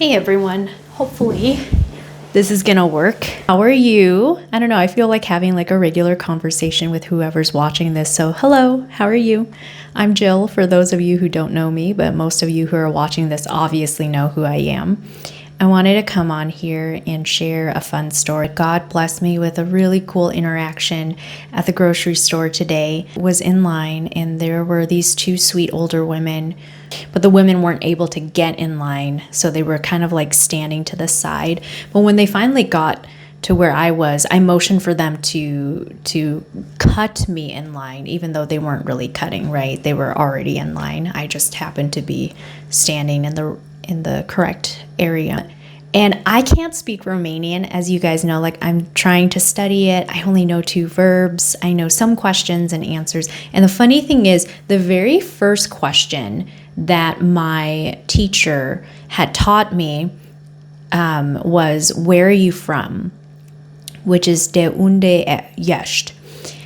Hey everyone, hopefully this is gonna work. How are you? I don't know, I feel like having like a regular conversation with whoever's watching this. So hello, how are you? I'm Jill, for those of you who don't know me, but most of you who are watching this obviously know who I am. I wanted to come on here and share a fun story. God blessed me with a really cool interaction at the grocery store today. I was in line and there were these two sweet older women, but the women weren't able to get in line, so they were kind of like standing to the side. But when they finally got to where I was, I motioned for them to cut me in line, even though they weren't really cutting, right? They were already in line. I just happened to be standing in the correct area. And I can't speak Romanian, as you guys know. Like, I'm trying to study it. I only know 2 verbs. I know some questions and answers. And the funny thing is, the very first question that my teacher had taught me was, where are you from? Which is de unde ești.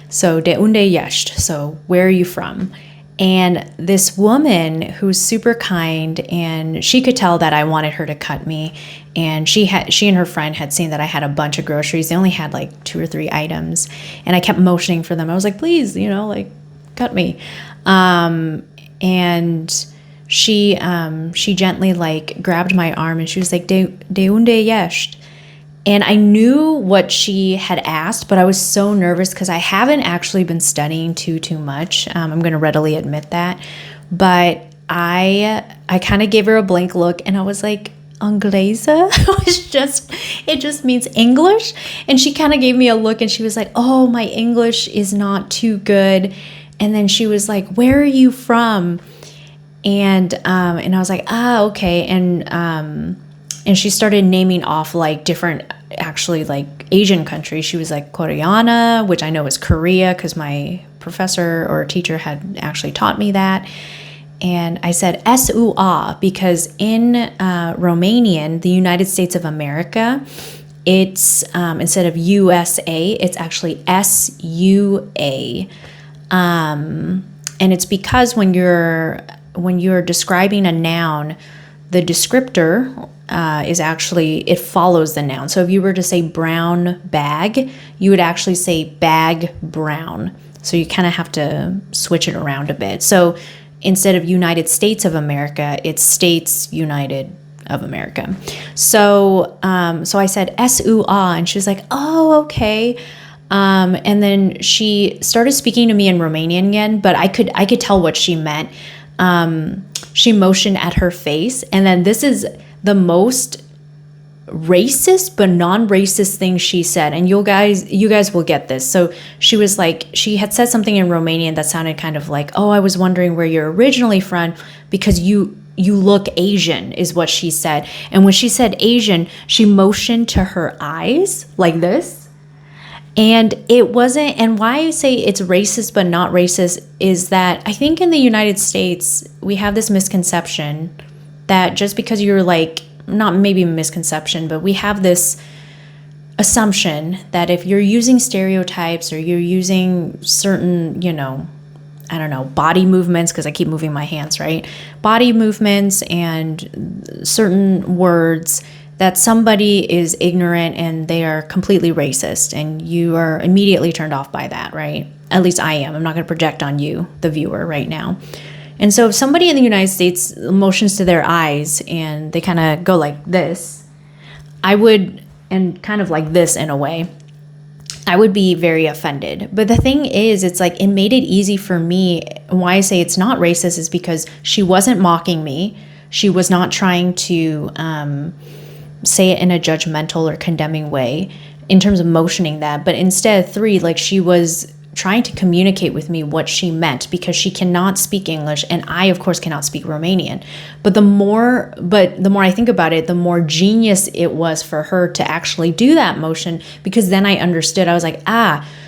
So de unde ești. So where are you from? And this woman who's super kind, and she could tell that I wanted her to cut me. And she and her friend had seen that I had a bunch of groceries. They only had like 2 or 3 items. And I kept motioning for them. I was like, please, like, cut me. And she gently like grabbed my arm and she was like, de unde ești? And I knew what she had asked, but I was so nervous because I haven't actually been studying too much. I'm going to readily admit that. But I kind of gave her a blank look and I was like, Anglesa? It just means English. And she kind of gave me a look and she was like, oh, my English is not too good. And then she was like, where are you from? And I was like, okay. And she started naming off like different, actually like Asian countries. She was like Koreana, which I know is Korea because my professor or teacher had actually taught me that. And I said SUA because in Romanian, the United States of America, it's instead of USA, it's actually SUA. And it's because when you're describing a noun, the descriptor is actually, it follows the noun. So if you were to say brown bag, you would actually say bag brown. So you kind of have to switch it around a bit. So instead of United States of America, it's States United of America. So I said SUA and she was like, oh, okay. And then she started speaking to me in Romanian again, but I could tell what she meant. She motioned at her face, and then this is the most racist but non-racist thing she said, and you guys will get this. So she was like, she had said something in Romanian that sounded kind of like, oh, I was wondering where you're originally from because you look Asian, is what she said. And when she said Asian, she motioned to her eyes like this. And it wasn't, and why I say it's racist but not racist is that I think in the United States, we have this misconception that just because you're like, not maybe a misconception, but we have this assumption that if you're using stereotypes or you're using certain, I don't know, body movements, because I keep moving my hands, right? Body movements and certain words, that somebody is ignorant and they are completely racist, and you are immediately turned off by that, right? At least I am. I'm not going to project on you, the viewer, right now. And so if somebody in the United States motions to their eyes and they kind of go like this, and kind of like this in a way, I would be very offended. But the thing is, it's like, it made it easy for me. Why I say it's not racist is because she wasn't mocking me. She was not trying to say it in a judgmental or condemning way in terms of motioning that, but instead, 3, like, she was trying to communicate with me what she meant, because she cannot speak English and I of course cannot speak Romanian. But the more I think about it, the more genius it was for her to actually do that motion, because then I understood. I was like,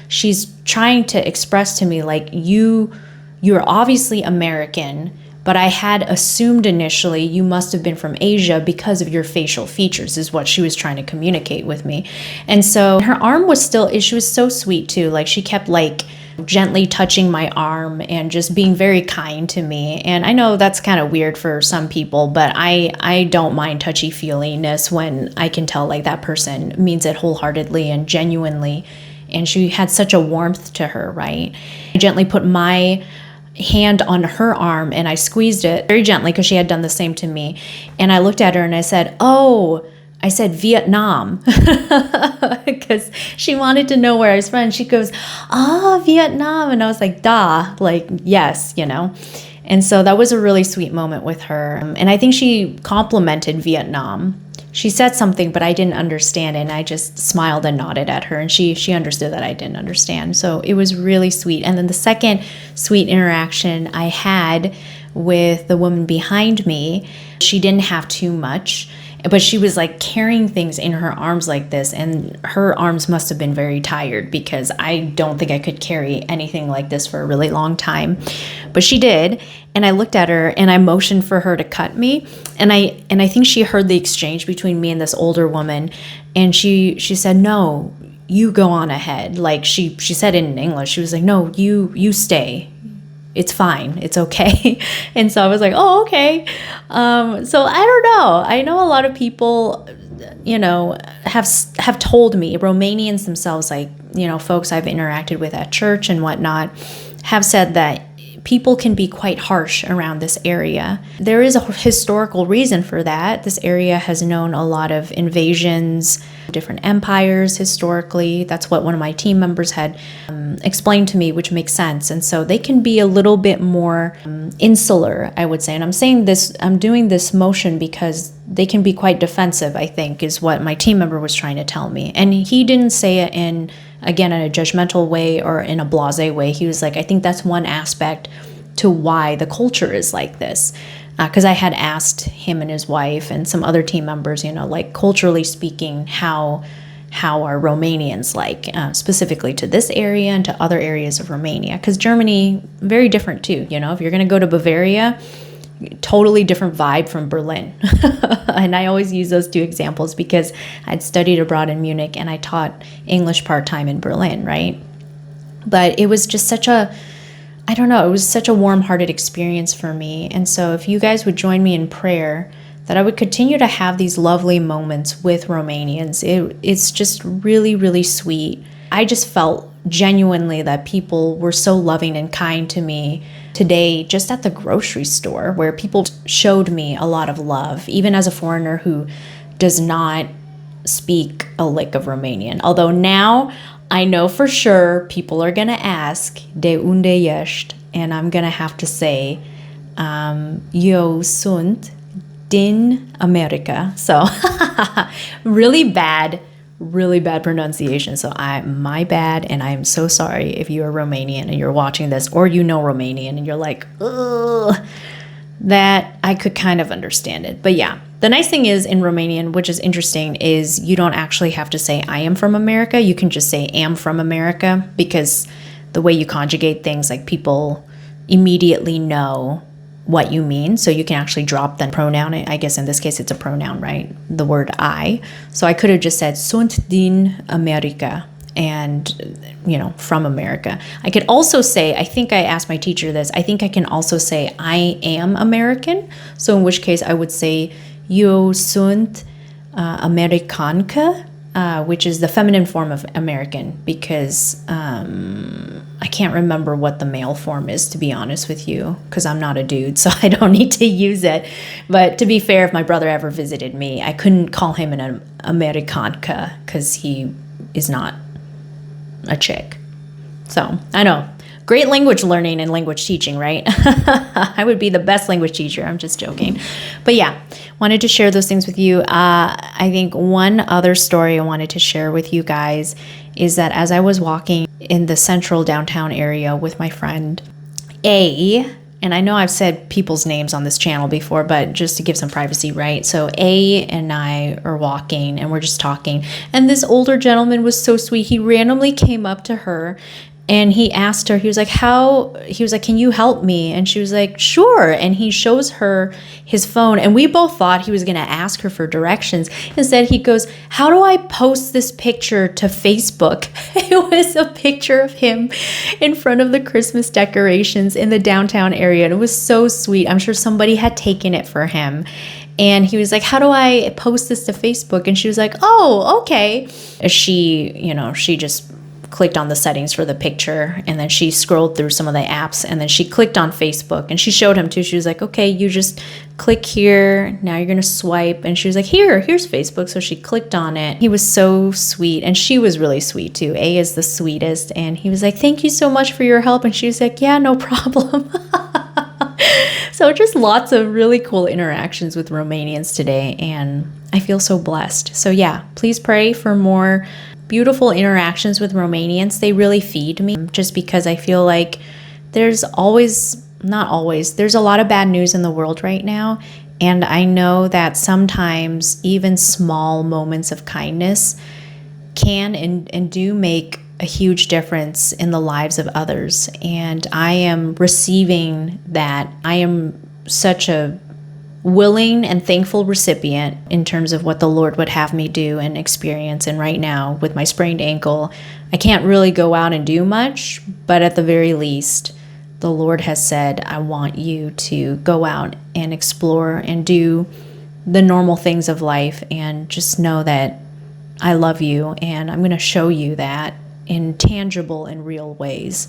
she's trying to express to me like, you're obviously American, but I had assumed initially you must have been from Asia because of your facial features, is what she was trying to communicate with me. And so her arm was still, she was so sweet too. Like, she kept like gently touching my arm and just being very kind to me. And I know that's kind of weird for some people, but I don't mind touchy-feeliness when I can tell like that person means it wholeheartedly and genuinely. And she had such a warmth to her, right? I gently put my hand on her arm and I squeezed it very gently because she had done the same to me. And I looked at her and I said, "Oh," I said Vietnam, because she wanted to know where I was from. She goes, "Ah, Vietnam." And I was like, "Da," like, yes, you know. And so that was a really sweet moment with her. And I think she complimented Vietnam. She said something, but I didn't understand it. And I just smiled and nodded at her. And she understood that I didn't understand. So it was really sweet. And then the second sweet interaction I had with the woman behind me, she didn't have too much, but she was like carrying things in her arms like this, and her arms must have been very tired because I don't think I could carry anything like this for a really long time. But she did, and I looked at her and I motioned for her to cut me, and I think she heard the exchange between me and this older woman, and she said, "No, you go on ahead." Like she said it in English. She was like, "No, you stay. It's fine. It's okay." And so I was like, "Oh, okay." So I don't know. I know a lot of people, you know, have told me, Romanians themselves, like, you know, folks I've interacted with at church and whatnot, have said that people can be quite harsh around this area. There is a historical reason for that. This area has known a lot of invasions, different empires historically. That's what one of my team members had explained to me, which makes sense. And so they can be a little bit more insular, I would say. And I'm saying this, I'm doing this motion because they can be quite defensive, I think, is what my team member was trying to tell me. And he didn't say it in a judgmental way or in a blasé way. He was like, "I think that's one aspect to why the culture is like this." Because I had asked him and his wife and some other team members, you know, like culturally speaking, how are Romanians like, specifically to this area and to other areas of Romania? Because Germany, very different too. You know, if you're going to go to Bavaria, totally different vibe from Berlin. And I always use those two examples because I'd studied abroad in Munich and I taught English part-time in Berlin, right? But it was just such a, I don't know, it was such a warm-hearted experience for me. And so if you guys would join me in prayer, that I would continue to have these lovely moments with Romanians. It's just really, really sweet. I just felt genuinely that people were so loving and kind to me today, just at the grocery store, where people showed me a lot of love, even as a foreigner who does not speak a lick of Romanian. Although now I know for sure people are going to ask, "De unde ești?" And I'm going to have to say, "Eu sunt din America." So really bad pronunciation. So my bad. And I'm so sorry if you are Romanian and you're watching this, or you know Romanian and you're like, ugh, that I could kind of understand it. But yeah, the nice thing is in Romanian, which is interesting, is you don't actually have to say "I am from America." You can just say "am from America," because the way you conjugate things, like people immediately know what you mean. So you can actually drop the pronoun. I guess in this case, it's a pronoun, right? The word "I." So I could have just said "Sunt din America," and, you know, from America. I could also say, I think I asked my teacher this, I think I can also say "I am American." So in which case I would say "Eu sunt Americancă," which is the feminine form of American, because I can't remember what the male form is, to be honest with you, because I'm not a dude, so I don't need to use it. But to be fair, if my brother ever visited me, I couldn't call him an Americanka because he is not a chick. So I know. Great language learning and language teaching, right? I would be the best language teacher. I'm just joking. But yeah, wanted to share those things with you. I think one other story I wanted to share with you guys is that as I was walking in the central downtown area with my friend and I know I've said people's names on this channel before, but just to give some privacy, right? So and I are walking and we're just talking. And this older gentleman was so sweet. He randomly came up to her And he asked her, he was like, can you help me? And she was like, sure. And he shows her his phone. And we both thought he was going to ask her for directions. Instead, he goes, how do I post this picture to Facebook? It was a picture of him in front of the Christmas decorations in the downtown area. And it was so sweet. I'm sure somebody had taken it for him. And he was like, how do I post this to Facebook? And she was like, oh, okay. She just clicked on the settings for the picture, and then she scrolled through some of the apps, and then she clicked on Facebook, and she showed him too. She was like, okay, you just click here, now you're gonna swipe. And she was like, here's Facebook. So she clicked on it. He was so sweet, and she was really sweet too. A is the sweetest. And he was like, thank you so much for your help. And she was like, yeah, no problem. So just lots of really cool interactions with Romanians today, and I feel so blessed. So yeah, please pray for more beautiful interactions with Romanians. They really feed me, just because I feel like there's a lot of bad news in the world right now. And I know that sometimes even small moments of kindness can and do make a huge difference in the lives of others. And I am receiving that. I am such a willing and thankful recipient in terms of what the Lord would have me do and experience. And right now, with my sprained ankle, I can't really go out and do much, but at the very least, the Lord has said, I want you to go out and explore and do the normal things of life, and just know that I love you, and I'm going to show you that in tangible and real ways.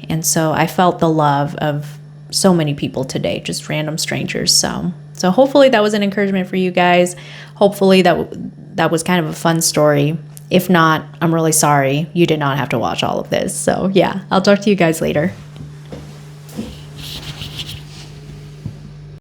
And so I felt the love of so many people today, just random strangers. So hopefully that was an encouragement for you guys. Hopefully that was kind of a fun story. If not, I'm really sorry. You did not have to watch all of this. So yeah, I'll talk to you guys later.